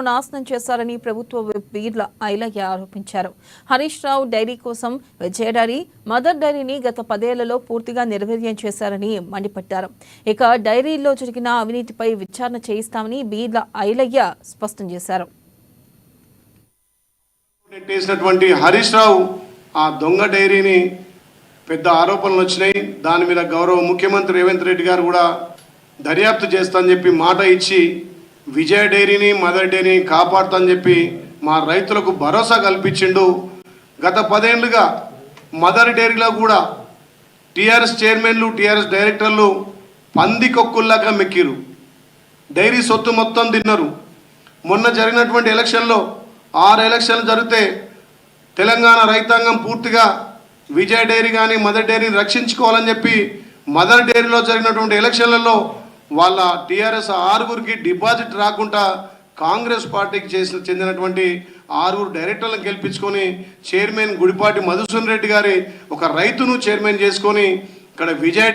నాశనం చేశారని ప్రభుత్వ విప్ బీర్ల ఐలయ్య ఆరోపించారు. హరీష్ రావు డైరీ కోసం విజయ డైరీ, మదర్ డైరీని గత 10 ఏళ్లలో పూర్తిగా నిర్వీర్యం చేశారని మండిపడ్డారు. ఇక డైరీల్లో జరిగిన అవినీతిపై విచారణ చేయిస్తామని బీర్ల ఐలయ్య స్పష్టం చేశారు. హరీష్ రావు ఆ దొంగ డైరీని పెద్ద ఆరోపణలు వచ్చినాయి. దాని మీద గౌరవ ముఖ్యమంత్రి రేవంత్ రెడ్డి గారు కూడా దర్యాప్తు చేస్తానని చెప్పి మాట ఇచ్చి విజయ డైరీని, మదర్ డైరీని కాపాడుతానని చెప్పి మా రైతులకు భరోసా కల్పించిండు. గత 10 ఏళ్లుగా మదర్ డైరీలో కూడా టీఆర్ఎస్ చైర్మన్లు, టీఆర్ఎస్ డైరెక్టర్లు పందికొక్కుల్లాగా మెక్కిరు. డైరీ సొత్తు మొత్తం తిన్నారు. మొన్న జరిగినటువంటి ఎలక్షన్లో 6 ఎలక్షన్లు జరిగితే తెలంగాణ రైతాంగం పూర్తిగా విజయ డైరీ కానీ మదర్ డైరీని రక్షించుకోవాలని చెప్పి మదర్ డైరీలో జరిగినటువంటి ఎలక్షన్లలో వాళ్ళ టీఆర్ఎస్ 6గురికి డిపాజిట్ రాకుండా కాంగ్రెస్ పార్టీకి చెందినటువంటి 6 డైరెక్టర్లను గెలిపించుకొని చైర్మన్ గుడిపాటి మధుసూదన్ రెడ్డి గారి ఒక రైతును చైర్మన్ చేసుకొని ఇక్కడ విజయ